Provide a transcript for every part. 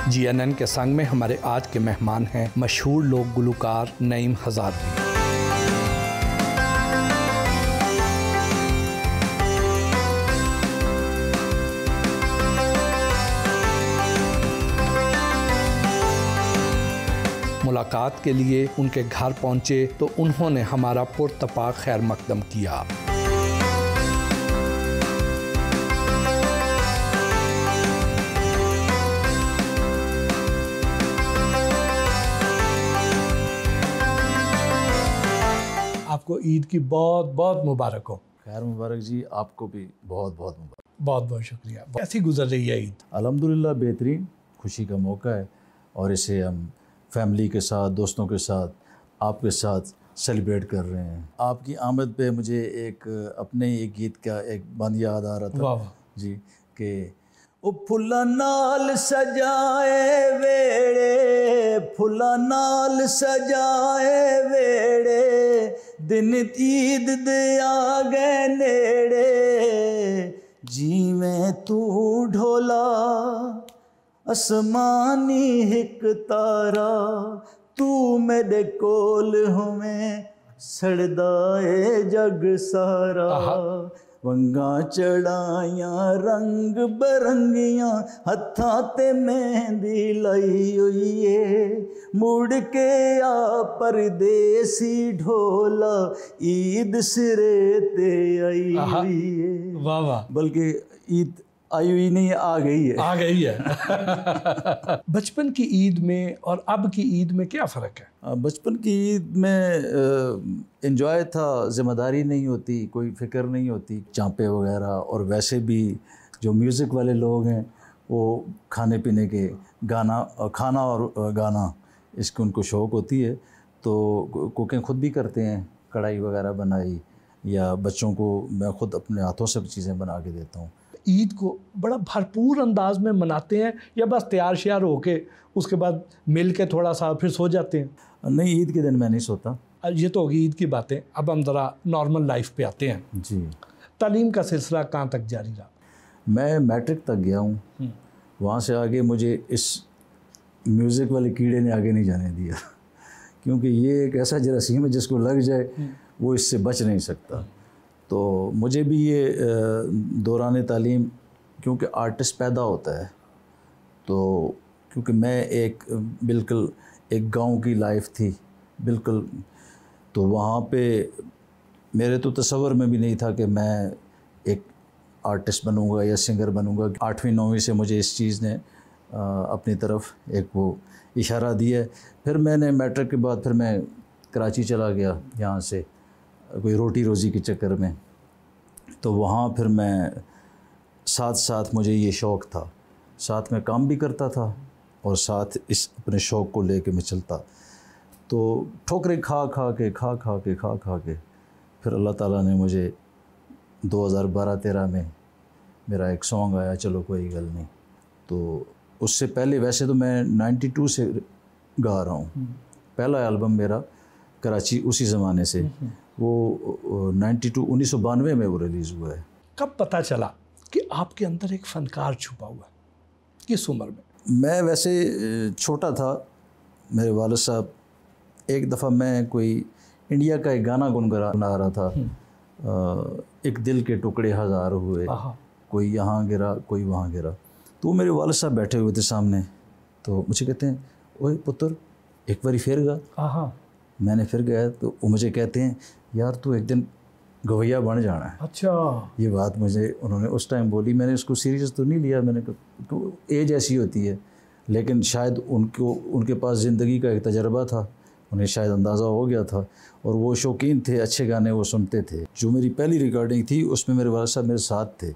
GNN के संग में हमारे आज के मेहमान हैं मशहूर लोक गुलकार नईम हजारवी। मुलाकात के लिए उनके घर पहुंचे तो उन्होंने हमारा पुरतपाक खैर मकदम किया। आपको ईद की बहुत बहुत मुबारक हो। खैर मुबारक जी, आपको भी बहुत बहुत मुबारक। बहुत बहुत शुक्रिया। कैसी गुजर रही है ईद? अल्हम्दुलिल्लाह बेहतरीन, खुशी का मौका है और इसे हम फैमिली के साथ, दोस्तों के साथ, आपके साथ सेलिब्रेट कर रहे हैं। आपकी आमद पे मुझे एक अपने एक गीत का एक बंद याद आ रहा था। वाह वाह जी, के ओ फुल्ला नाल सजाए वेड़े, फुल्ला नाल सजाए वेड़े, दिन ईद दे आ गए नेड़े, जिवें तू ढोला असमानी हिक तारा, तू मेरे कोल होवें सड़दा ए जग सारा, वंगा चढ़ाइयां रंग बरंगियां, हत्थां ते मेहंदी लाई हुई है, मुड़ के आ परदेसी ढोला, ईद सिरे ते आई हुई है। वाह वाह। बल्कि ईद आई हुई नहीं, आ गई है। आ गई है। बचपन की ईद में और अब की ईद में क्या फ़र्क है? बचपन की ईद में एंजॉय था, ज़िम्मेदारी नहीं होती, कोई फ़िक्र नहीं होती, चांपे वगैरह, और वैसे भी जो म्यूज़िक वाले लोग हैं वो खाने पीने के खाना और गाना इसकी उनको शौक़ होती है, तो कुकिंग ख़ुद भी करते हैं, कढ़ाई वगैरह बनाई, या बच्चों को मैं ख़ुद अपने हाथों से चीज़ें बना के देता हूँ। ईद को बड़ा भरपूर अंदाज में मनाते हैं या बस तैयार श्यार होके उसके बाद मिल के थोड़ा सा फिर सो जाते हैं? नहीं, ईद के दिन मैं नहीं सोता। ये तो होगी ईद की बातें। अब हम ज़रा नॉर्मल लाइफ पे आते हैं। जी। तालीम का सिलसिला कहाँ तक जारी रहा? मैं मैट्रिक तक गया हूँ, वहाँ से आगे मुझे इस म्यूज़िक वाले कीड़े ने आगे नहीं जाने दिया, क्योंकि ये एक ऐसा जरासीम है जिसको लग जाए वो इससे बच नहीं सकता। तो मुझे भी ये दौरान तालीम, क्योंकि आर्टिस्ट पैदा होता है, तो क्योंकि मैं एक बिल्कुल एक गांव की लाइफ थी बिल्कुल, तो वहाँ पे मेरे तो तसव्वुर में भी नहीं था कि मैं एक आर्टिस्ट बनूंगा या सिंगर बनूंगा। 8वीं 9वीं से मुझे इस चीज़ ने अपनी तरफ एक वो इशारा दिया है। फिर मैंने मैट्रिक के बाद फिर मैं कराची चला गया, यहाँ से कोई रोटी रोज़ी के चक्कर में, तो वहाँ फिर मैं साथ साथ मुझे ये शौक़ था, साथ में काम भी करता था और साथ इस अपने शौक़ को लेके मैं चलता। तो ठोकरें खा खा के फिर अल्लाह ताला ने मुझे 2012-13 में मेरा एक सॉन्ग आया, चलो कोई गल नहीं। तो उससे पहले वैसे तो मैं 92 से गा रहा हूँ, पहला एल्बम मेरा कराची उसी ज़माने से, वो 1992 में वो रिलीज़ हुआ है। कब पता चला कि आपके अंदर एक फ़नकार छुपा हुआ है? किस उम्र में? मैं वैसे छोटा था, मेरे वालिद साहब, एक दफ़ा मैं कोई इंडिया का एक गाना गुनगुना रहा था, एक दिल के टुकड़े हज़ार हुए, कोई यहाँ गिरा कोई वहाँ गिरा, तो मेरे वालिद साहब बैठे हुए थे सामने, तो मुझे कहते हैं, ओए पुत्र एक बारी फिर गा। मैंने फिर गया तो वो मुझे कहते हैं, यार तू एक दिन गवैया बन जाना है। अच्छा। ये बात मुझे उन्होंने उस टाइम बोली, मैंने उसको सीरियस तो नहीं लिया, मैंने कहा तो एज ऐसी होती है, लेकिन शायद उनके पास ज़िंदगी का एक तजर्बा था, उन्हें शायद अंदाज़ा हो गया था, और वो शौकीन थे, अच्छे गाने वो सुनते थे। जो मेरी पहली रिकॉर्डिंग थी उसमें मेरे वालिद साहब मेरे साथ थे,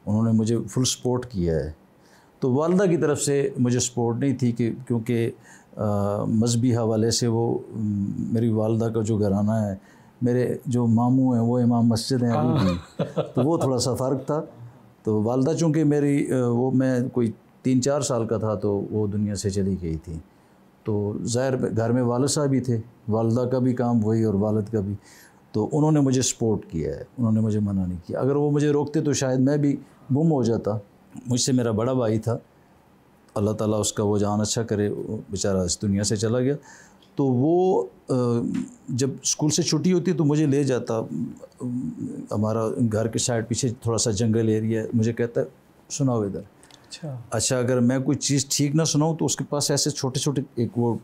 उन्होंने मुझे फुल सपोर्ट किया है। तो वालिदा की तरफ से मुझे सपोर्ट नहीं थी कि क्योंकि मजहबी हवाले से वो मेरी वालिदा का जो घराना है, मेरे जो मामू हैं वो इमाम मस्जिद हैं अभी भी, तो वो थोड़ा सा फ़र्क था। तो वालिदा चूँकि मेरी वो मैं कोई 3-4 साल का था तो वो दुनिया से चली गई थी, तो ज़ाहिर घर में वालिद साहब भी थे, वालिदा का भी काम वही और वालिद का भी, तो उन्होंने मुझे सपोर्ट किया है, उन्होंने मुझे मना नहीं किया। अगर वो मुझे रोकते तो शायद मैं भी गुम हो जाता। मुझसे मेरा बड़ा भाई था, अल्लाह ताला उसका वो जान अच्छा करे, बेचारा इस दुनिया से चला गया। तो वो जब स्कूल से छुट्टी होती तो मुझे ले जाता, हमारा घर के साइड पीछे थोड़ा सा जंगल एरिया है, मुझे कहता सुनाओ इधर। अच्छा अगर मैं कोई चीज़ ठीक ना सुनाऊँ तो उसके पास ऐसे छोटे छोटे एक वो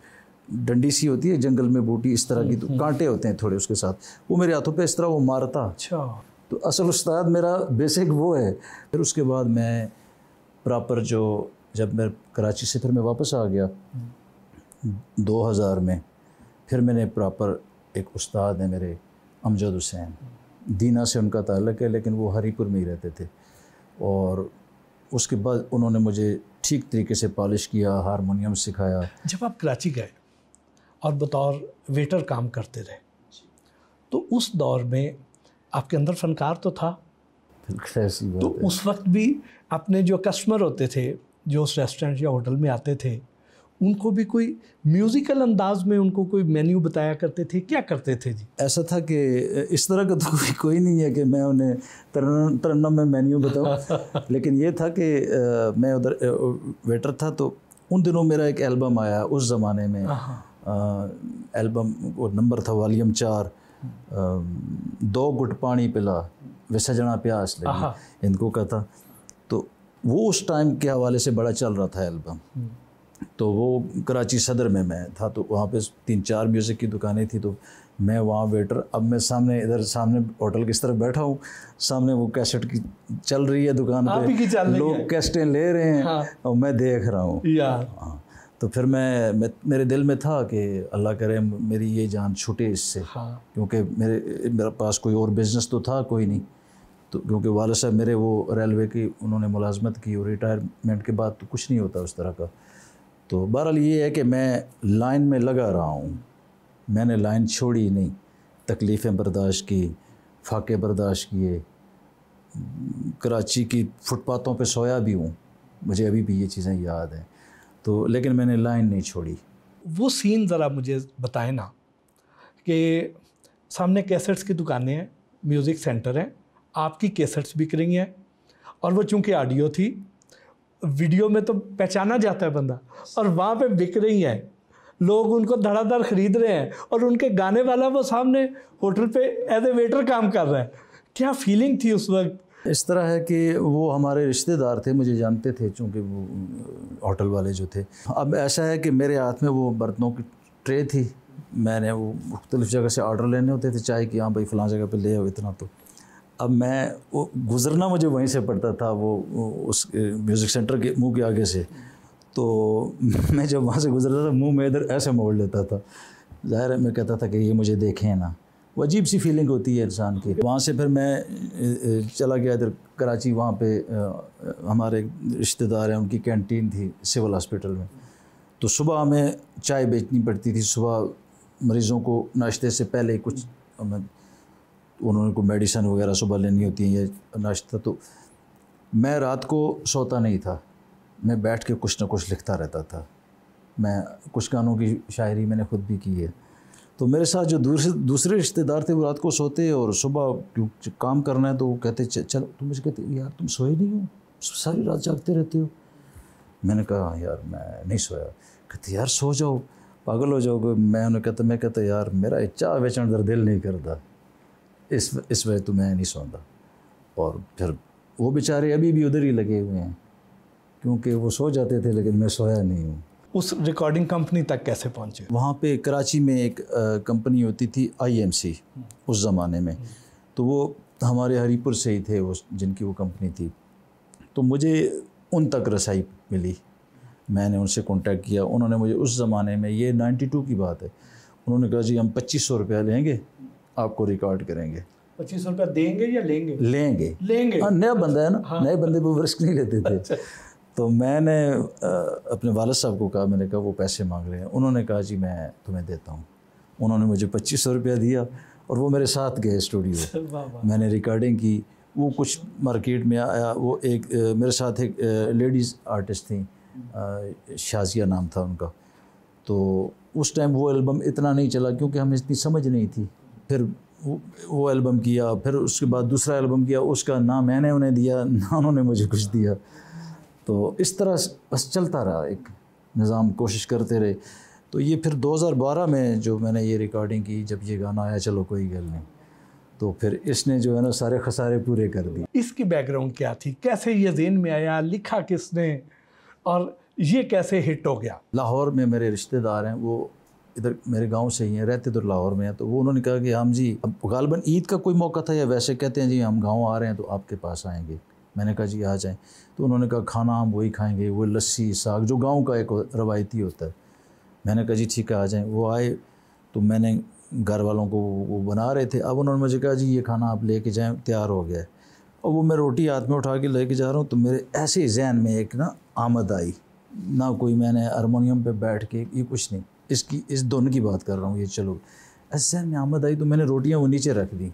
डंडी सी होती है जंगल में बूटी इस तरह की, तो कांटे होते हैं थोड़े उसके साथ, वो मेरे हाथों पे इस तरह वो मारता। अच्छा, तो असल उस्ताद मेरा बेसिक वो है। फिर उसके बाद मैं प्रॉपर जो जब मैं कराची से फिर मैं वापस आ गया 2000 में, फिर मैंने प्रॉपर एक उस्ताद है मेरे अमजद हुसैन, दीना से उनका ताल्लुक़ है लेकिन वो हरीपुर में ही रहते थे, और उसके बाद उन्होंने मुझे ठीक तरीके से पॉलिश किया, हारमोनियम सिखाया। जब आप कराची गए और बतौर वेटर काम करते रहे तो उस दौर में आपके अंदर फनकार तो था, तो उस वक्त भी अपने जो कस्टमर होते थे जो उस रेस्टोरेंट या होटल में आते थे उनको भी कोई म्यूज़िकल अंदाज में उनको कोई मेन्यू बताया करते थे, क्या करते थे जी? ऐसा था कि इस तरह का तो कोई नहीं है कि मैं उन्हें तरन्नम में मेन्यू बताऊं लेकिन ये था कि मैं उधर वेटर था, तो उन दिनों मेरा एक एल्बम आया उस ज़माने में, एल्बम वो नंबर था वॉल्यूम 4, 2 गुट पानी पिला वे सजना प्यास लगी, इनको का था। तो वो उस टाइम के हवाले से बड़ा चल रहा था एल्बम। तो वो कराची सदर में मैं था, तो वहाँ पे 3-4 म्यूज़िक की दुकानें थी, तो मैं वहाँ वेटर, अब मैं सामने इधर सामने होटल की तरफ बैठा हूँ, सामने वो कैसेट की चल रही है दुकान पे, लोग कैसेटें ले रहे हैं और मैं देख रहा हूँ। हाँ, तो फिर मैं मेरे दिल में था कि अल्लाह करे मेरी ये जान छूटे इससे, क्योंकि मेरे पास कोई और बिज़नेस तो था कोई नहीं, तो क्योंकि वालिद साहब मेरे वो रेलवे की उन्होंने मुलाजमत की और रिटायरमेंट के बाद तो कुछ नहीं होता उस तरह का। तो बहरहाल ये है कि मैं लाइन में लगा रहा हूँ, मैंने लाइन छोड़ी नहीं, तकलीफ़ें बर्दाश्त की, फाके बर्दाश्त किए, कराची की फुटपाथों पे सोया भी हूँ, मुझे अभी भी ये चीज़ें याद हैं। तो लेकिन मैंने लाइन नहीं छोड़ी। वो सीन ज़रा मुझे बताएं ना कि सामने कैसेट्स की दुकानें हैं, म्यूज़िक सेंटर है, आपकी कैसेट्स बिक रही हैं, और वो चूँकि ऑडियो थी, वीडियो में तो पहचाना जाता है बंदा, और वहाँ पे बिक रही हैं, लोग उनको धड़ाधड़ ख़रीद रहे हैं, और उनके गाने वाला वो सामने होटल पे एज ए वेटर काम कर रहा है। क्या फीलिंग थी उस वक्त? इस तरह है कि वो हमारे रिश्तेदार थे, मुझे जानते थे चूँकि वो होटल वाले जो थे। अब ऐसा है कि मेरे हाथ में वो बर्तनों की ट्रे थी, मैंने वो मुख्तलिफ़ जगह से ऑर्डर लेने होते थे चाय की, हाँ भाई फ़लाँ जगह पे ले आओ इतना। तो अब मैं वो गुज़रना मुझे वहीं से पड़ता था, वो उस म्यूज़िक सेंटर के मुंह के आगे से, तो मैं जब वहाँ से गुज़रता था मुंह में इधर ऐसे मोड़ लेता था, ज़ाहिर है मैं कहता था कि ये मुझे देखें ना, वो अजीब सी फीलिंग होती है इंसान की। वहाँ से फिर मैं चला गया इधर कराची, वहाँ पे हमारे रिश्तेदार हैं, उनकी कैंटीन थी सिविल हॉस्पिटल में, तो सुबह हमें चाय बेचनी पड़ती थी, सुबह मरीज़ों को नाश्ते से पहले कुछ उन्होंने को मेडिसिन वगैरह सुबह लेनी होती है या नाश्ता। तो मैं रात को सोता नहीं था, मैं बैठ के कुछ ना कुछ लिखता रहता था, मैं कुछ गानों की शायरी मैंने ख़ुद भी की है। तो मेरे साथ जो दूसरे रिश्तेदार थे वो रात को सोते और सुबह क्यों काम करना है तो वो कहते चलो, तुम मुझे कहते यार तुम सोए नहीं हो, सारी रात जागते रहते हो। मैंने कहा यार मैं नहीं सोया। कहते यार सो जाओ, पागल हो जाओगे। मैं उन्हें कहता यार मेरा चाह बेचने दर दिल नहीं करता, इस वजह तो मैं नहीं सोता। और फिर वो बेचारे अभी भी उधर ही लगे हुए हैं, क्योंकि वो सो जाते थे लेकिन मैं सोया नहीं हूँ। उस रिकॉर्डिंग कंपनी तक कैसे पहुँचे? वहाँ पे कराची में एक कंपनी होती थी IMC उस ज़माने में, तो वो हमारे हरीपुर से ही थे वो, जिनकी वो कंपनी थी। तो मुझे उन तक रसाई मिली, मैंने उनसे कांटेक्ट किया। उन्होंने मुझे उस ज़माने में, ये 92 की बात है, उन्होंने कहा जी हम 2500 रुपया लेंगे, आपको रिकॉर्ड करेंगे। 2500 रुपया देंगे या लेंगे? लेंगे। हाँ, नया बंदा है ना, हाँ। नए बंदे पर रिस्क नहीं लेते थे। अच्छा। तो मैंने अपने वालिद साहब को कहा, मैंने कहा वो पैसे मांग रहे हैं। उन्होंने कहा जी मैं तुम्हें देता हूँ। उन्होंने मुझे 2500 रुपया दिया और वो मेरे साथ गए स्टूडियो। मैंने रिकॉर्डिंग की, वो कुछ मार्केट में आया। वो एक मेरे साथ एक लेडीज़ आर्टिस्ट थी, शाजिया नाम था उनका। तो उस टाइम वो एल्बम इतना नहीं चला क्योंकि हमें इतनी समझ नहीं थी। फिर वो एल्बम किया, फिर उसके बाद दूसरा एल्बम किया, उसका ना मैंने उन्हें दिया ना उन्होंने मुझे कुछ दिया। तो इस तरह बस चलता रहा, एक निज़ाम कोशिश करते रहे। तो ये फिर 2012 में जो मैंने ये रिकॉर्डिंग की, जब ये गाना आया चलो कोई गल नहीं, तो फिर इसने जो है ना सारे खसारे पूरे कर दिए। इसकी बैकग्राउंड क्या थी, कैसे ये ज़हन में आया, लिखा किसने और ये कैसे हिट हो गया? लाहौर में मेरे रिश्तेदार हैं, वो इधर मेरे गांव से ही हैं, रहते तो लाहौर में हैं। तो वो उन्होंने कहा कि हम जी, अब गालिबन ईद का कोई मौका था या वैसे कहते हैं जी हम गांव आ रहे हैं तो आपके पास आएंगे। मैंने कहा जी आ जाएं। तो उन्होंने कहा खाना हम वही खाएंगे, वो लस्सी साग जो गांव का एक रवायती होता है। मैंने कहा जी ठीक है आ जाएं। वो आए तो मैंने घर वालों को वो बना रहे थे। अब उन्होंने मुझे कहा जी ये खाना आप लेके जाएँ, तैयार हो गया है। और वो मैं रोटी हाथ में उठा के लेके जा रहा हूँ तो मेरे ऐसे जहन में एक ना आमद आई, ना कोई मैंने हारमोनियम पे बैठ के, ये कुछ नहीं, इसकी इस धुन की बात कर रहा हूँ, ये चलो ऐसे जहन में आमद आई। तो मैंने रोटियाँ वो नीचे रख दी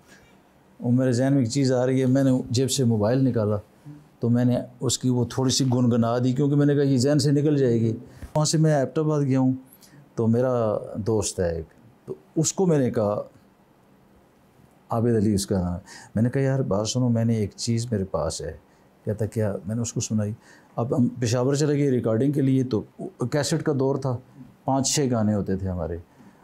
और मेरे जहन में एक चीज़ आ रही है। मैंने जेब से मोबाइल निकाला तो मैंने उसकी वो थोड़ी सी गुनगुना दी, क्योंकि मैंने कहा ये जहन से निकल जाएगी। वहाँ से मैं एबटाबाद गया हूँ तो मेरा दोस्त है एक, तो उसको मैंने कहा, आबिद अली उसका नाम है, मैंने कहा यार बात सुनो, मैंने एक चीज़ मेरे पास है। कहता क्या? मैंने उसको सुनाई। अब हम पेशावर चले गए रिकॉर्डिंग के लिए, तो कैसेट का दौर था, 5-6 गाने होते थे हमारे।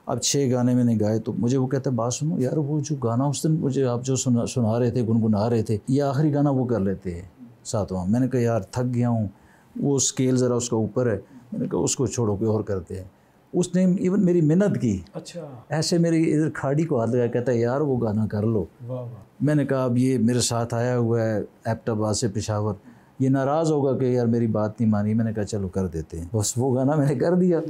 अब 6 गाने मैंने गाए तो मुझे वो कहता है बात सुनो यार, वो जो गाना उस दिन मुझे आप जो सुना रहे थे, गुनगुना रहे थे, ये आखिरी गाना वो कर लेते हैं 7वां। मैंने कहा यार थक गया हूँ, वो स्केल ज़रा उसका ऊपर है। मैंने कहा उसको छोड़ो, कोई और करते हैं। उसने इवन मेरी मिन्नत की, अच्छा, ऐसे मेरी इधर खाड़ी को हाथ लगा, कहता है यार वो गाना कर लो। वाह वाह। मैंने कहा अब ये मेरे साथ आया हुआ है एबटाबाद से पेशावर, ये नाराज़ होगा कि यार मेरी बात नहीं मानी। मैंने कहा चलो कर देते हैं। बस वो गाना मैंने कर दिया।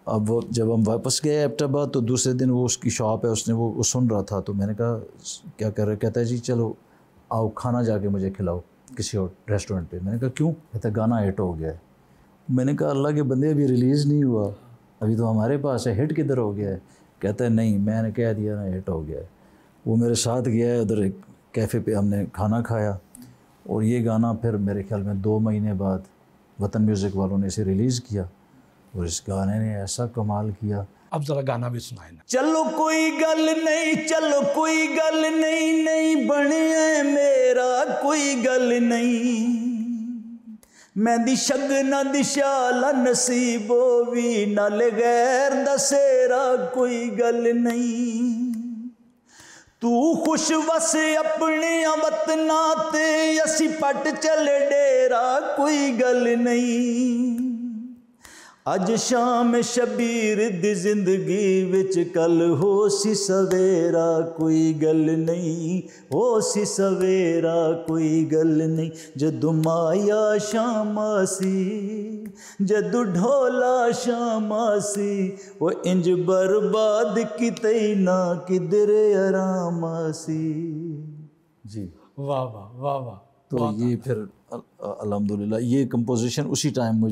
अब वो जब हम वापस गए एबटाबाद तो दूसरे दिन वो उसकी शॉप है, उसने वो सुन रहा था। तो मैंने कहा क्या कर रहे? कहता है जी चलो आओ खाना जाके मुझे खिलाओ किसी और रेस्टोरेंट पे। मैंने कहा क्यों? कहता गाना हिट हो गया है। मैंने कहा अल्लाह के बंदे अभी रिलीज़ नहीं हुआ, अभी तो हमारे पास है, हिट किधर हो गया है? कहता है नहीं मैंने कह दिया ना हिट हो गया है। वो मेरे साथ गया है उधर एक कैफ़े पे, हमने खाना खाया और ये गाना फिर मेरे ख्याल में 2 महीने बाद वतन म्यूज़िक वालों ने इसे रिलीज़ किया और इस गाने ने ऐसा कमाल किया। अब ज़रा गाना भी सुनाए ना। चलो कोई गल नहीं, चलो कोई गल नहीं, नहीं बने मेरा कोई गल नहीं, मैं दी शगना दी शाला नसीबो भी नाल गैर दसेरा कोई गल नहीं, तू खुश वस अपने वतना ते असी पट चले डेरा कोई गल नहीं, अज शाम शबीर दी जिंदगी विच कल हो सी सवेरा कोई गल नहीं, हो सी सवेरा कोई गल नहीं, जदू माया शामासी जदू ढोला शामासी, वो इंज बर्बाद किते ना किधर आरामासी। जी वाह वाह वाह वाह। तो ये फिर अल्हम्दुलिल्लाह ये कंपोजिशन उसी टाइम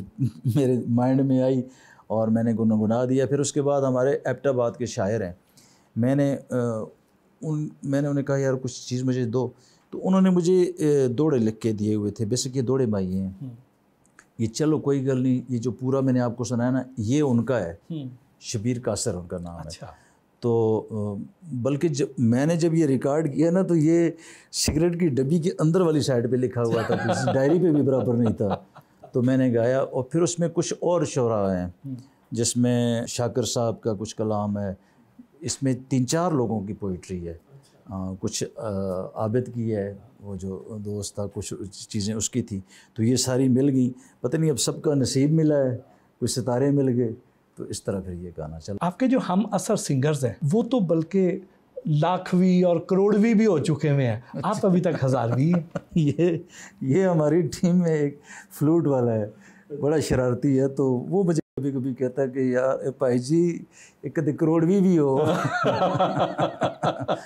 मेरे माइंड में आई और मैंने गुनगुना दिया। फिर उसके बाद हमारे एबटाबाद के शायर हैं, मैंने उन्हें कहा यार कुछ चीज़ मुझे दो, तो उन्होंने मुझे दोड़े लिख के दिए हुए थे। बेसिक ये दोड़े भाई हैं, ये चलो कोई गल नहीं, ये जो पूरा मैंने आपको सुनाया ना ये उनका है, शबीर कासर उनका नाम अच्छा। है। तो बल्कि मैंने जब ये रिकॉर्ड किया ना तो ये सिगरेट की डब्बी के अंदर वाली साइड पे लिखा हुआ था, डायरी पे भी बराबर नहीं था। तो मैंने गाया और फिर उसमें कुछ और शोरा हैं जिसमें शाकिर साहब का कुछ कलाम है, इसमें 3-4 लोगों की पोइट्री है, कुछ आबिद की है, वो जो दोस्त था कुछ चीज़ें उसकी थी। तो ये सारी मिल गई, पता नहीं अब सबका नसीब मिला है, कुछ सितारे मिल गए, तो इस तरह फिर ये गाना चला। आपके जो हम असर सिंगर्स हैं वो तो बल्कि लाखवीं और करोड़वीं भी हो चुके हुए हैं, आप अभी तक हज़ारवीं हैं। ये हमारी टीम में एक फ्लूट वाला है, बड़ा शरारती है, तो वो मुझे कभी कभी कहता है कि यार भाई जी एक कदे करोड़वीं भी हो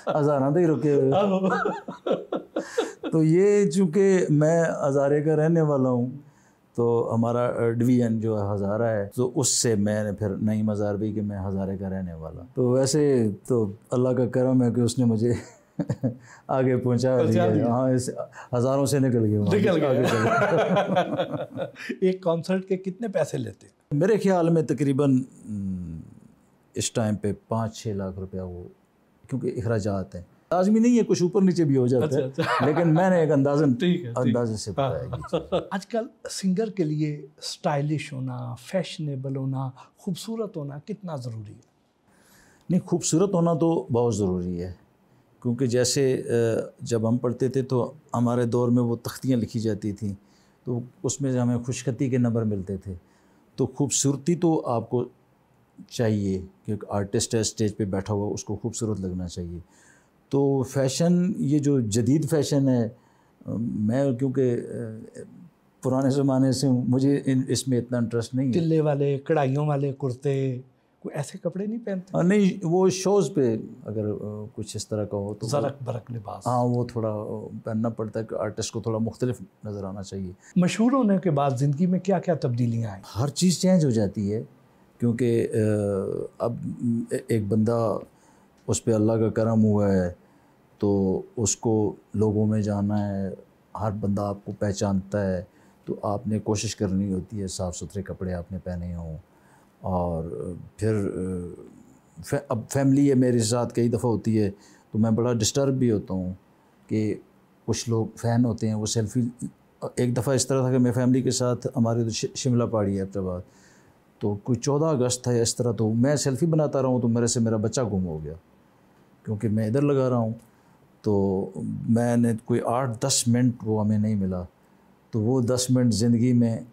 हज़ारां तो ही रुके हुए। तो ये चूँकि मैं हज़ारे का रहने वाला हूँ तो हमारा डिवीज़न जो है हज़ारा है, तो उससे मैंने फिर नईम हज़ारवी कि मैं हज़ारे का रहने वाला। तो वैसे तो अल्लाह का करम है कि उसने मुझे आगे पहुंचा दिया। हाँ, इस हज़ारों से निकल गया। एक कॉन्सर्ट के कितने पैसे लेते? मेरे ख्याल में तकरीबन इस टाइम पे 5-6 लाख रुपया वो, क्योंकि अखराजात हैं, लाजमी नहीं है, कुछ ऊपर नीचे भी हो जाता है। अच्छा। लेकिन मैंने एक ठीक अंदाजे से बताया। आजकल सिंगर के लिए स्टाइलिश होना, फैशनेबल होना, खूबसूरत होना कितना ज़रूरी है? नहीं, खूबसूरत होना तो बहुत ज़रूरी है, क्योंकि जैसे जब हम पढ़ते थे तो हमारे दौर में वो तख्तियाँ लिखी जाती थी, तो उसमें हमें खुशखती के नंबर मिलते थे। तो खूबसूरती तो आपको चाहिए कि एक आर्टिस्ट है स्टेज पे बैठा हुआ, उसको खूबसूरत लगना चाहिए। तो फ़ैशन, ये जो जदीद फ़ैशन है, मैं क्योंकि पुराने ज़माने से हूँ, मुझे इसमें इतना इंटरेस्ट नहीं है। टिल्ले वाले, कढ़ाइयों वाले कुर्ते, कोई ऐसे कपड़े नहीं पहनते? नहीं, वो शोज़ पे अगर कुछ इस तरह का हो तो ज़रक बरक लिबास, हाँ, वो थोड़ा पहनना पड़ता है कि आर्टिस्ट को थोड़ा मुख्तलिफ नज़र आना चाहिए। मशहूर होने के बाद ज़िंदगी में क्या क्या तब्दीलियाँ आई? हर चीज़ चेंज हो जाती है, क्योंकि अब एक बंदा, उस पर अल्लाह का करम हुआ है तो उसको लोगों में जाना है, हर बंदा आपको पहचानता है, तो आपने कोशिश करनी होती है साफ़ सुथरे कपड़े आपने पहने हों। और फिर अब फैमिली है मेरे साथ, कई दफ़ा होती है तो मैं बड़ा डिस्टर्ब भी होता हूँ कि कुछ लोग फ़ैन होते हैं, वो सेल्फ़ी। एक दफ़ा इस तरह था कि मैं फैमिली के साथ, हमारे तो शिमला पहाड़ी है अहमदाबाद, तो कोई 14 अगस्त था या इस तरह, तो मैं सेल्फ़ी बनाता रहा हूँ तो मेरे से मेरा बच्चा गुम हो गया, क्योंकि मैं इधर लगा रहा हूँ। तो मैंने कोई 8-10 मिनट वो हमें नहीं मिला, तो वो 10 मिनट ज़िंदगी में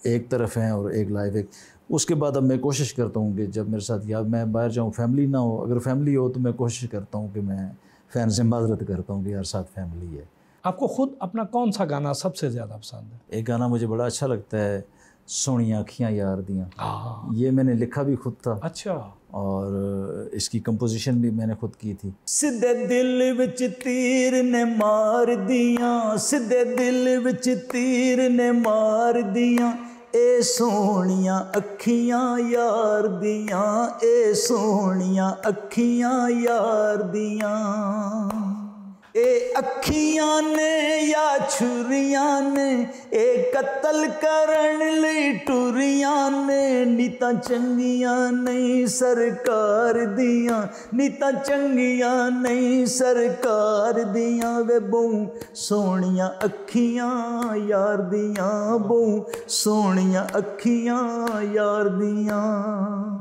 एक तरफ हैं और एक लाइफ एक। उसके बाद अब मैं कोशिश करता हूँ कि जब मेरे साथ या मैं बाहर जाऊँ, फैमिली ना हो, अगर फैमिली हो तो मैं कोशिश करता हूँ कि मैं फ़ैन से माज़रत करता हूँ कि यार साथ फैमिली है। आपको खुद अपना कौन सा गाना सबसे ज़्यादा पसंद है? एक गाना मुझे बड़ा अच्छा लगता है, सोहणियां अखियां यार दियाँ। हाँ, ये मैंने लिखा भी खुद था अच्छा। और इसकी कंपोजिशन भी मैंने खुद की थी। सिद्धे दिल विच तीर ने मार दियां, सिद्धे दिल विच तीर ने मार दियां, ए सोहणियां अखियां यार दियां, ए सोहणियां अखियां यार दियां। ए अखियां ने या छुरियां ने, ए कत्ल करन लई टुरियां ने, नीतां चंगियां नहीं सरकार दियां, नीतां चंगियां नहीं सरकार दियां, वे बहु सोहणियां अखियां यार दियां, बहु सोहणियां अखियां यार दियां।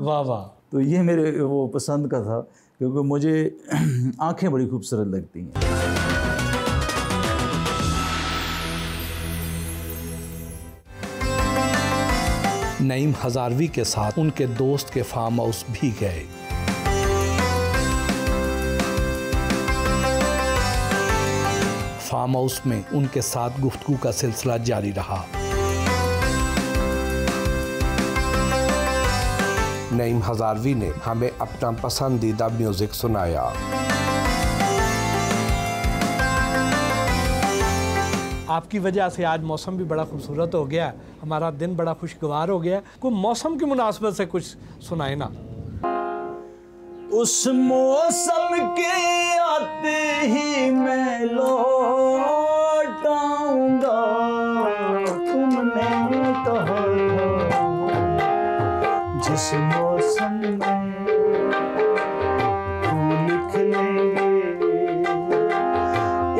वाह वाह। तो ये मेरे वो पसंद का था, क्योंकि मुझे आंखें बड़ी खूबसूरत लगती हैं। नईम हजारवी के साथ उनके दोस्त के फार्म हाउस भी गए। फार्म हाउस में उनके साथ गुफ्तगू का सिलसिला जारी रहा। नईम हजारवी ने हमें अपना पसंदीदा म्यूजिक सुनाया। आपकी वजह से आज मौसम भी बड़ा खूबसूरत हो गया, हमारा दिन बड़ा खुशगवार हो गया। कोई मौसम की मुनासबत से कुछ सुनाए ना। उस मौसम के आते ही मैं लौट आऊंगा, तुमने कहा जिस मौसम में फूल खिलेंगे,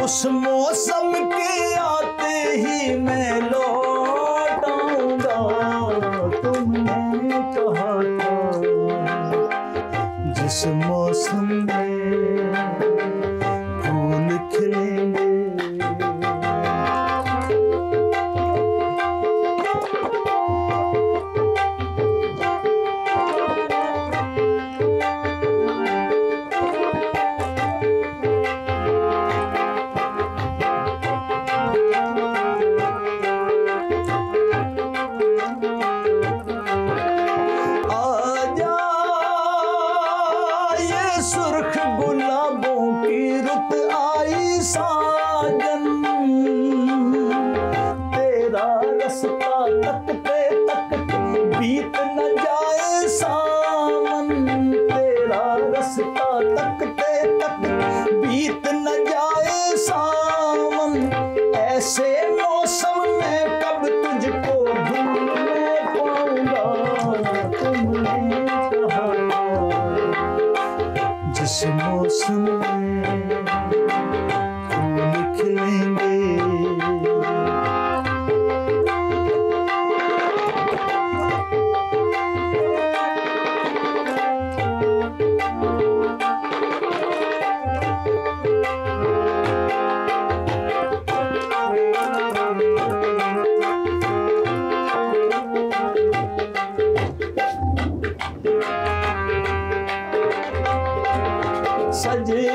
उस मौसम के आते ही मैं लौट आऊंगा, तुमने कहा था जिस मौसम में फूल खिलेंगे।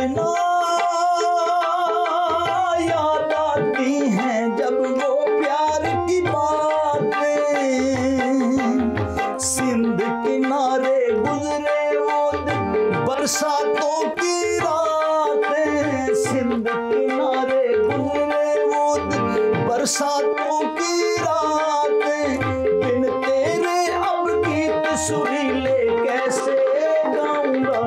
ना याद आती हैं जब वो प्यार की बातें, सिंध किनारे गुजरे वो दिन बरसातों की रातें, सिंध किनारे गुजरे वो दिन बरसातों की रातें, बिन तेरे अब गीत सुरीले कैसे गाऊंगा,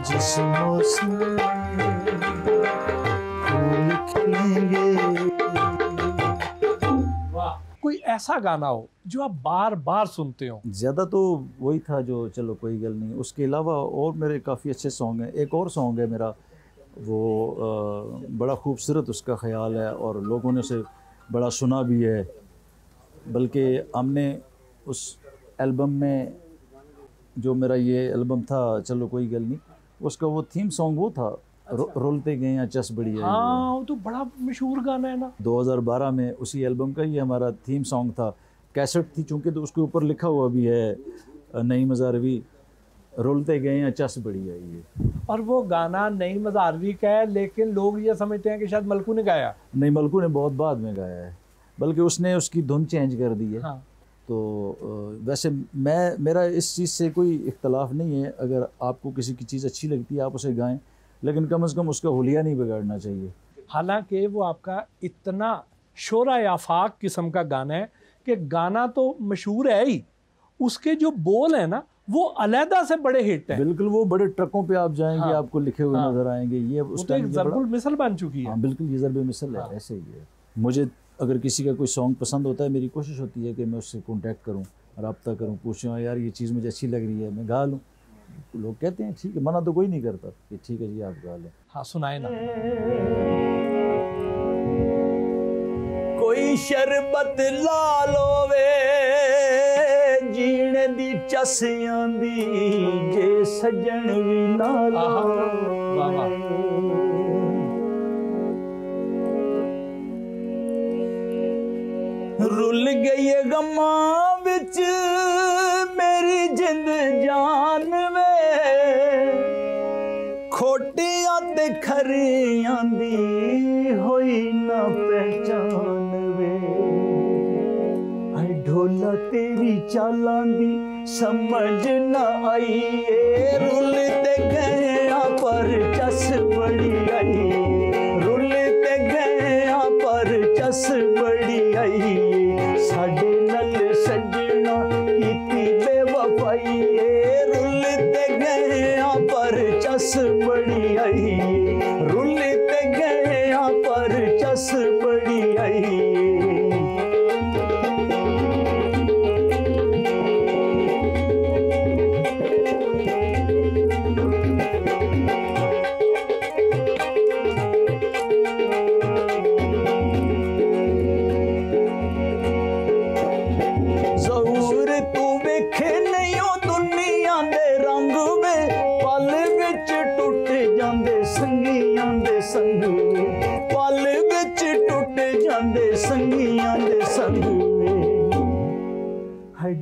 जिस मौसम फूल खिलेंगे। कोई ऐसा गाना हो जो आप बार बार सुनते हो? ज़्यादा तो वही था जो चलो कोई गल नहीं, उसके अलावा और मेरे काफ़ी अच्छे सॉन्ग हैं। एक और सॉन्ग है मेरा, वो बड़ा खूबसूरत उसका ख्याल है और लोगों ने उसे बड़ा सुना भी है, बल्कि हमने उस एल्बम में, जो मेरा ये एल्बम था चलो कोई गल नहीं, उसका वो थीम सॉन्ग वो था, रोलते गए या चस बड़ी है। हाँ, वो तो बड़ा मशहूर गाना है ना। 2012 में उसी एल्बम का ही हमारा थीम सॉन्ग था। कैसेट थी चूँकि, तो उसके ऊपर लिखा हुआ भी है नई मज़ारवी, रोलते गए या चस बड़ी है ये। और वो गाना नई मज़ारवी का है, लेकिन लोग ये समझते हैं कि शायद मलकू ने गाया। नहीं, मलकू ने बहुत बाद में गाया है, बल्कि उसने उसकी धुन चेंज कर दी है। हाँ। तो वैसे मेरा इस चीज़ से कोई इख्तलाफ नहीं है, अगर आपको किसी की चीज़ अच्छी लगती है आप उसे गाएं, लेकिन कम से कम उसका हुलिया नहीं बिगाड़ना चाहिए। हालांकि वो आपका इतना शोरा आफाक किस्म का गाना है कि गाना तो मशहूर है ही, उसके जो बोल है ना वो अलहदा से बड़े हिट हैं। बिल्कुल, वो बड़े ट्रकों पे आप जाएंगे, हाँ। आपको लिखे हुए नजर आएंगे। ये वो तो एक ज़रबुल मिसल बन चुकी है। हाँ बिल्कुल, ये ज़रबुल मिसल है। ऐसे ही है। मुझे अगर किसी का कोई सॉन्ग पसंद होता है, मेरी कोशिश होती है कि मैं उससे कॉन्टैक्ट करूँ, रब्ता करूँ, पूछूँ यार ये चीज़ मुझे अच्छी लग रही है, मैं गा लूँ। लोग कहते हैं ठीक है, मना तो कोई नहीं करता कि ठीक है जी आप गा लें। हाँ, सुनाए ना। कोई शरबत ला लो वे जीने दी चसियां दी, जे सजन भी ना लो। रुल गई गम्मा विच मेरी जिंद जान वे, खोटियां ते खरियां दी होई ना पहचान वे। आई ढोला तेरी चालां दी समझ ना आई, रुलते गया पर चस बड़ी आई, रुलते गया पर चस बड़ी आई, साडे नल सजना कीती बेवफाई, रुलते गया पर चस बड़ी आई, रुलते गया पर चस बड़ी आई।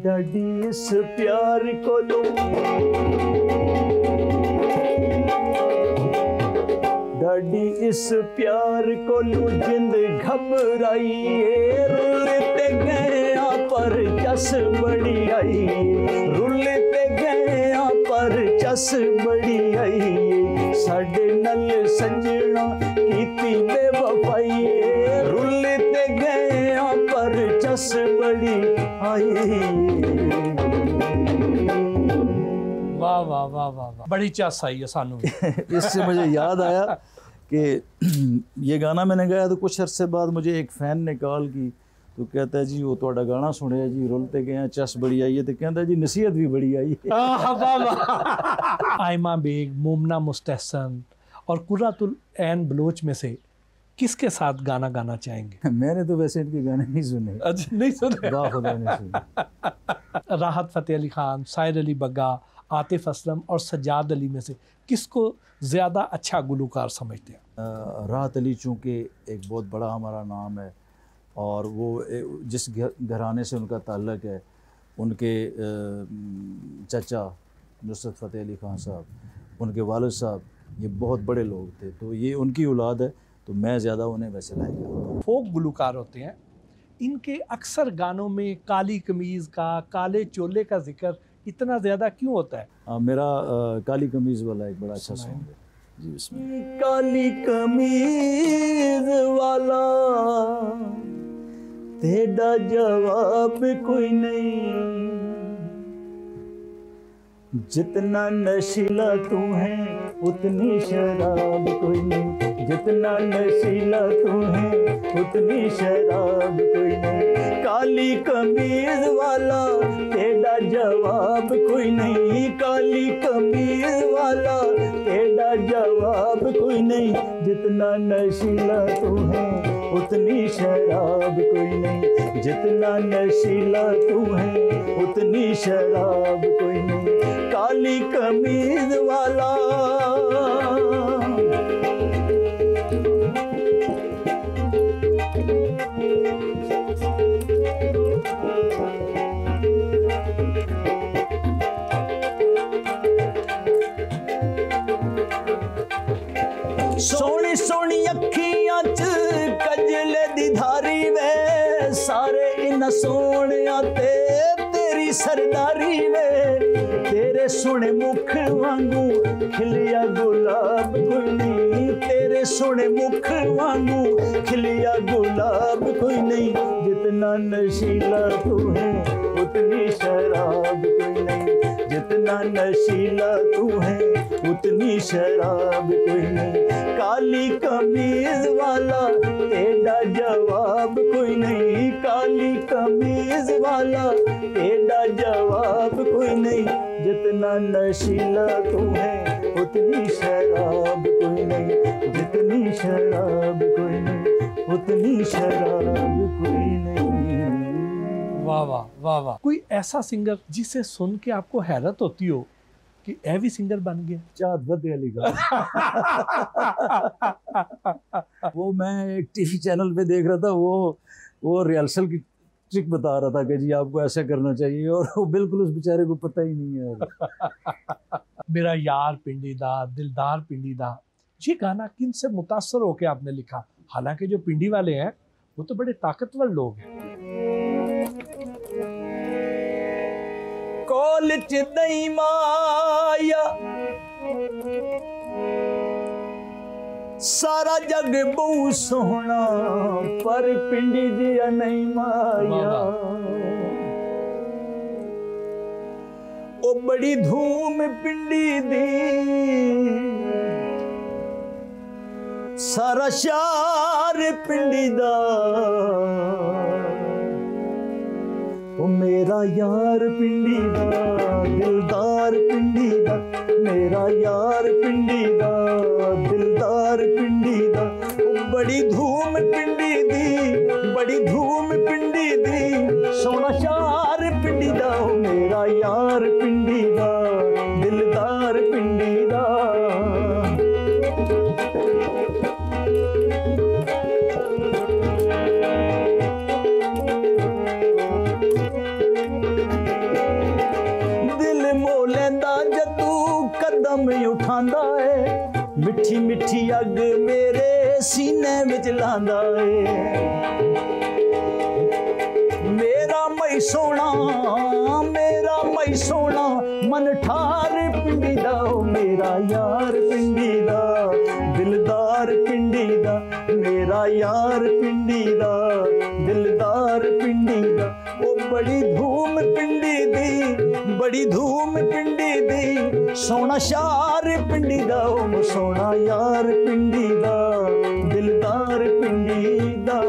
डाडी इस प्यार को लो, डाडी इस प्यार को लो, जिंद घबराई, रुलते गया पर चस बड़ी आई, रुलते गया पर चस बड़ी आई, साडे नल सजना कीती बेवफाई, रुलते गया पर चस बड़ी आई। वाह वाह वाह वाह वाह, बड़ी चस आई है सानू। इससे मुझे याद आया कि ये गाना मैंने गाया तो कुछ अरसे बाद मुझे एक फ़ैन ने कॉल की, तो कहता है जी वो थोड़ा गाना सुने जी, रुलते गए चस बड़ी आई है, तो कहता है जी नसीहत भी बड़ी आई है। आयमा बेग, मुमना मुस्तहसन और कुर्रतुल ऐन बलोच में से किसके साथ गाना गाना चाहेंगे? मैंने तो वैसे इनके गाने नहीं सुने। अच्छा, नहीं सुने? खुदा नहीं सुने। राहत फ़तेह अली ख़ान, साहिर अली बग्गा, आतिफ असलम और सज्जाद अली में से किसको ज़्यादा अच्छा गुलकार समझते हैं? राहत अली चूँकि एक बहुत बड़ा हमारा नाम है, और वो जिस घराने से उनका ताल्लुक़ है, उनके चचा नुसरत फ़तेह अली ख़ान साहब, उनके वालिद साहब, ये बहुत बड़े लोग थे, तो ये उनकी औलाद है, तो मैं ज़्यादा उन्हें वैसे लाइक करता हूँ। फोक गुलकार होते हैं, इनके अक्सर गानों में काली कमीज़ का, काले चोले का जिक्र इतना ज़्यादा क्यों होता है? मेरा काली कमीज़ वाला एक बड़ा अच्छा सॉन्ग है जी। इसमें काली कमीज़ वाला तेरा जवाब कोई नहीं, जितना नशीला तू है उतनी शराब कोई नहीं, जितना नशीला तू है उतनी शराब कोई नहीं। काली कमीज वाला तेरा जवाब कोई नहीं, काली कमीज वाला तेरा जवाब कोई नहीं, जितना नशीला तू है उतनी शराब कोई नहीं, जितना नशीला तू है उतनी शराब कोई नहीं। काली कमीज वाला सोनी सोनी अखियां च कजले दी धारी वे, सारे इन सोनिया ते तेरी सरदारी वे, तेरे सोने मुख वांगू खिलिया गुलाब कोई नहीं, तेरे सोने मुख वांगू खिलिया गुलाब कोई नहीं, जितना नशीला तू है उतनी शराब कोई नहीं, जितना नशीला तू है उतनी शराब कोई नहीं। काली कमीज वाला तेरा जवाब कोई नहीं, काली कमीज वाला तेरा जवाब कोई नहीं, जितना नशीला तू है उतनी शराब कोई नहीं, जितनी शराब कोई नहीं उतनी शराब कोई नहीं। वाह वाह वाह वाह। कोई ऐसा सिंगर जिसे सुन के आपको हैरत होती हो कि ए भी सिंगर बन गया? चाँद फ़तेह अली खान वो मैं एक टीवी चैनल पे देख रहा था, वो रिहर्सल की ट्रिक बता रहा था कि जी आपको ऐसा करना चाहिए, और वो बिल्कुल उस बेचारे को पता ही नहीं है। मेरा यार पिंडी दा, दिलदार पिंडी दा, ये गाना किन से मुतासर होके आपने लिखा? हालांकि जो पिंडी वाले हैं वो तो बड़े ताकतवर लोग हैं। कॉलेज नहीं माया सारा जग बहु सोहना, पर पिंडी दिया नहीं माया, ओ बड़ी धूम पिंडी दी, सारा शार पिंडी दा, ओ मेरा यार पिंडी दा, दिलदार पिंडी दा, मेरा यार पिंडी दा, दिलदार पिंडी दा, ओ बड़ी धूम पिंडी दी, बड़ी धूम पिंडी दी, सोना शार पिंडी दा, ओ मेरा यार पिंडी दा, दिलदार पिंडी दा। कदम उठांदा है, मिठी मिठी अग मेरे सीने विच लांदा है, मेरा मई सोना, मेरा मई सोना, मन ठार पिंडी दा, मेरा यार पिंडी दा, दिलदार पिंडी दा, मेरा यार पिंडी दा, दिलदार पिंडी दा, ओ बड़ी धूम पिंडी दी, बड़ी धूम पिंडी दी, सोना शार पिंडी दा, ओ सोना यार पिंडी दा, दिलदार पिंडी दा।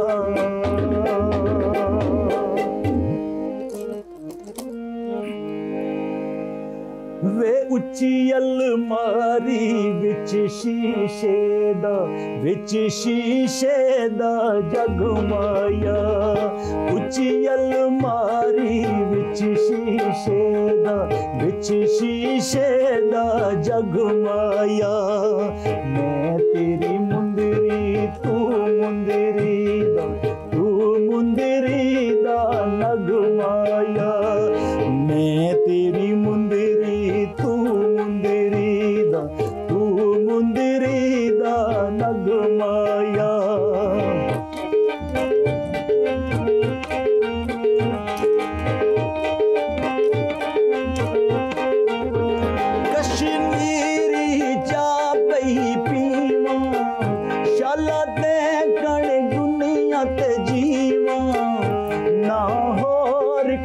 वे उच्ची अलमारी विच शीशे दा, विच शीशे दा जगमाया, उच्ची अलमारी विच शीशे दा, विच शीशे दा जगमाया, मैं तेरी मुंदरी तू मुंदरी दा, तू मुंदरी दा नगमाया, मैं तेरी मुंदरी तू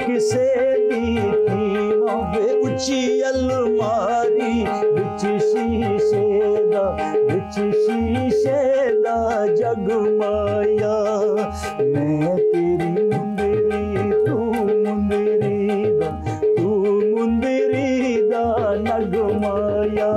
किसे दी थी वे उची अलमारी विच शीशे दा जगमाया मैं तेरी मुंदरी तू मुंदरी दा नगमाया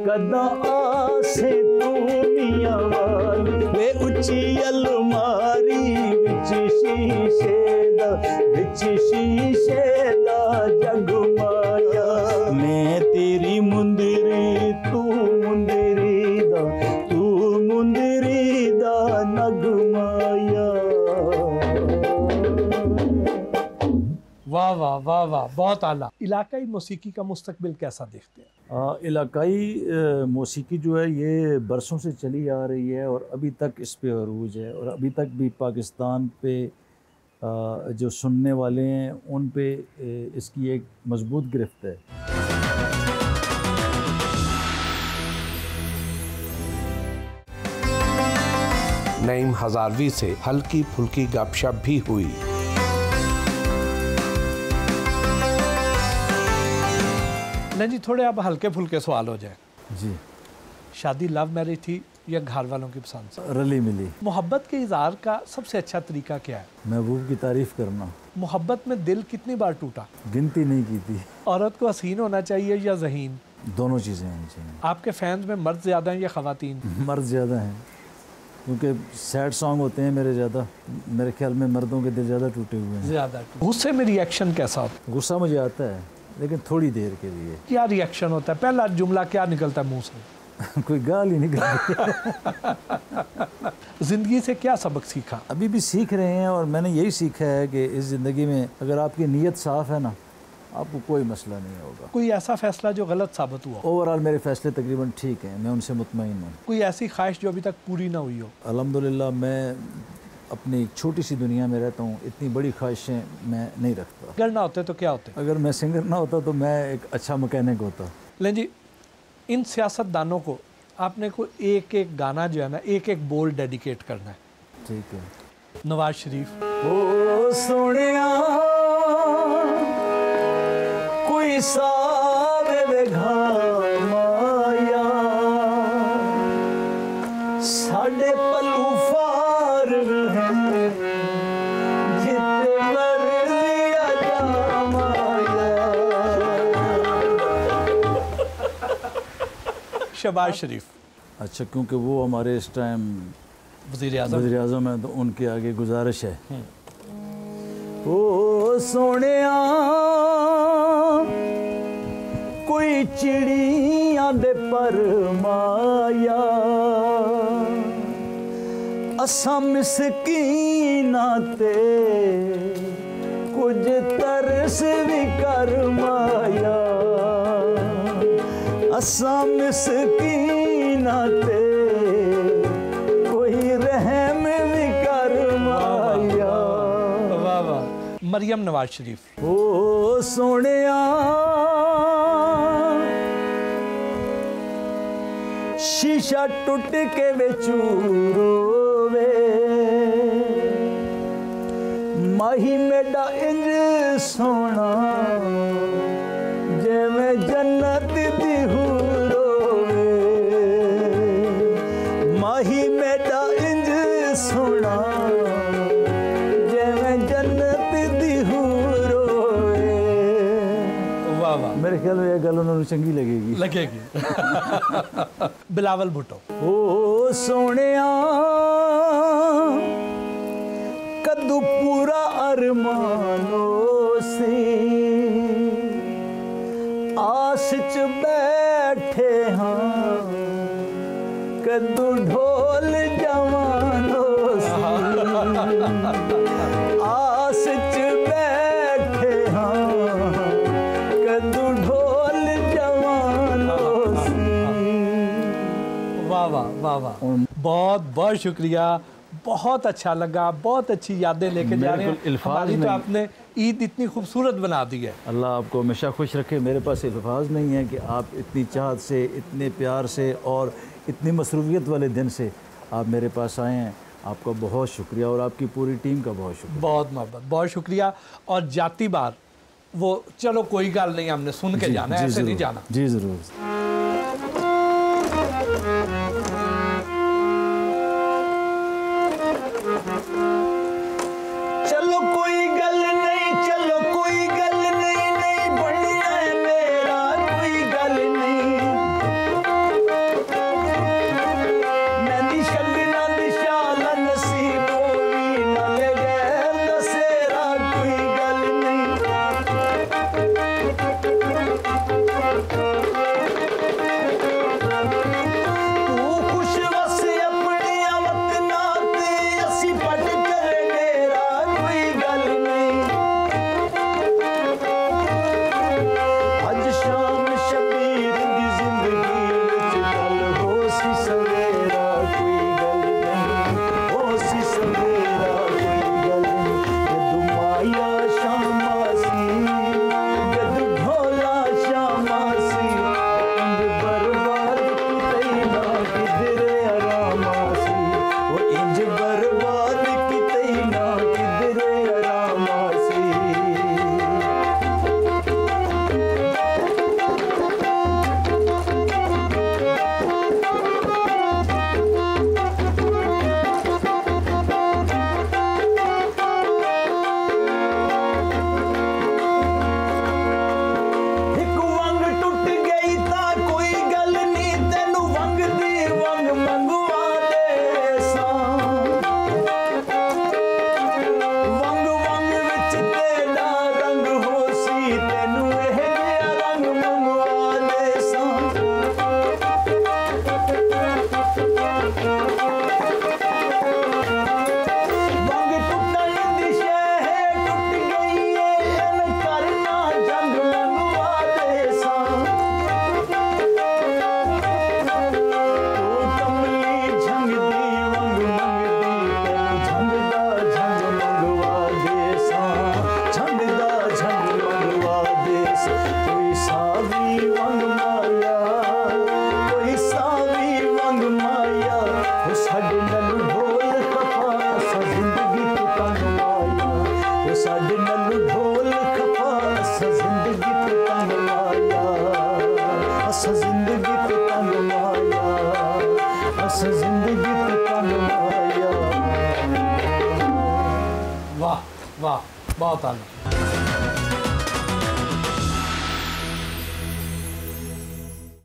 कदा आसे तू मियां वाली वे उची अलमारी विच शीशे दा जगमाया मैं तेरी मुंदरी तू मुंदरी दा नगमाया। वाह वाह वाह वाह, बहुत आला। इलाकाई मौसीकी का मुस्तकबिल कैसा देखते हैं? इलाकाई मौसीकी जो है ये बरसों से चली आ रही है और अभी तक इस पे अरूज है और अभी तक भी पाकिस्तान पे जो सुनने वाले हैं उन पे इसकी एक मजबूत गिरफ्त है। नईम हजारवी से हल्की फुल्की गपशप भी हुई। जी थोड़े अब हल्के फुल्के सवाल हो जाए जी। शादी लव मैरिज थी या घर वालों की पसंद से? रली मिली। मोहब्बत के इजहार का सबसे अच्छा तरीका क्या है? महबूब की तारीफ करना। मोहब्बत में दिल कितनी बार टूटा? गिनती नहीं की थी। औरत को हसीन होना चाहिए या ज़हीन? दोनों चीज़ें होनी चाहिए। आपके फैंस में मर्द ज़्यादा हैं या ख़वातीन? मर्द ज़्यादा हैं क्योंकि सैड सॉन्ग होते हैं मेरे ज़्यादा। मेरे ख्याल में मर्दों के दिल ज़्यादा टूटे हुए हैं। ज़्यादा। गुस्से में रिएक्शन कैसा होता है? गुस्सा मुझे आता है लेकिन थोड़ी देर के लिए। क्या रिएक्शन होता है? पहला जुमला क्या निकलता है मुंह से? कोई गाल ही निकलती। ज़िंदगी से क्या सबक सीखा? अभी भी सीख रहे हैं और मैंने यही सीखा है कि इस ज़िंदगी में अगर आपकी नीयत साफ़ है ना आपको कोई मसला नहीं होगा। कोई ऐसा फैसला जो गलत साबित हुआ? ओवरऑल मेरे फैसले तकरीबन ठीक हैं, मैं उनसे मुतमईन हूँ। कोई ऐसी ख्वाहिश जो अभी तक पूरी ना हुई हो? अल्हम्दुलिल्लाह मैं अपनी छोटी सी दुनिया में रहता हूँ, इतनी बड़ी ख्वाहिशें मैं नहीं रखता। सिंगर ना होते तो क्या होते? अगर मैं सिंगर ना होता तो मैं एक अच्छा मैकेनिक होता। लें जी, इन सियासतदानों को आपने को एक एक गाना जो है ना एक एक बोल डेडिकेट करना है। ठीक है। नवाज शरीफ। ओ सोनिया कोई सावे घामाया साडे पल्लू फार है जिते मर्जिया जामाया। शहबाज शरीफ। अच्छा, क्योंकि वो हमारे इस टाइम वज़ीर आज़म है तो उनके आगे गुजारिश है। ओ सोनिया कोई चिड़ियां दे पर माया असा मिसकीना ते कुछ तरस भी कर माया असा मिसकीना ते कोई रहम भी कर माया। वाह वाह। मरियम नवाज शरीफ। ओ सोनिया शीशा टूट के बेचूरोवे माही मेरा इंज सोना जिवें जन्नत दी हुरोवे माही मेरा इंज सोना जिवें जन्नत दी हुरोवे। वाह वाह। मेरे ख्याल में यह गल उन्होंने चंगी लगेगी। बिलावल भुट्टो। ओ सोनिया कदू पूरा अरमानो सी आस च बैठे हाँ कदू ढोल जवानो सी वाह वाह, बहुत बहुत शुक्रिया, बहुत अच्छा लगा, बहुत अच्छी यादें लेके जा रहे हैं। हमारी तो आपने ईद इतनी खूबसूरत बना दी है। अल्लाह आपको हमेशा खुश रखे। मेरे पास अल्फाज नहीं है कि आप इतनी चाहत से, इतने प्यार से और इतनी मसरूफियत वाले दिन से आप मेरे पास आए हैं। आपका बहुत शुक्रिया और आपकी पूरी टीम का बहुत शुक्रिया। बहुत मोहब्बत, बहुत शुक्रिया। और जाती बार वो चलो कोई गल नहीं, हमने सुन के जाना है, ऐसे नहीं जाना। जी ज़रूर। चलो कोई गल नहीं, चलो कोई गल नहीं, नहीं बढ़िया है मेरा कोई गल नहीं। मैं दिशा दिशाला नसीब होवी न लगे दसेरा कोई गल नहीं। तू खुश वस अपनी वतना ते असी पट कर डेरा कोई गल नहीं। अज शाम शबीर दी जिंदगी विच कल हो सी सवेरा कोई गल नहीं, हो सी सवेरा कोई गल नहीं। जदू माया शामा सी, जदू ढोला शामा सी, इंज बर्बाद किते ना किधरे आरामा सी, वो इंज बर्बाद किते ना किधरे आरामा सी। एक वंग टुट गई ता कोई गल नहीं, तेनू वंग दी वंग मंगवा दे सां। वंग वंग विच तेरा रंग हो सी, तेनू एह जिहा रंग मंगवा दे सां। वंग टुटण दी शह टुट गई है, इन करना जंग मंगवा दे सां। ओ कमली झंग दी वंग मंगदी, तेनू झंग दा झंग मंगवा दे सां, झंग दा झंग मंगवा दे सां। कोई सावी वंग माया, कोई सावी वंग माया, ओ साडे नल ढोल खपा असां जिंदगी तो तंग माया, ओ साडे नल ढोल खपा असां जिंदगी तो तंग माया, असां जिंदगी तो तंग माया, असां जिंदगी तो तंग माया। वाह वाह, बहुत आला।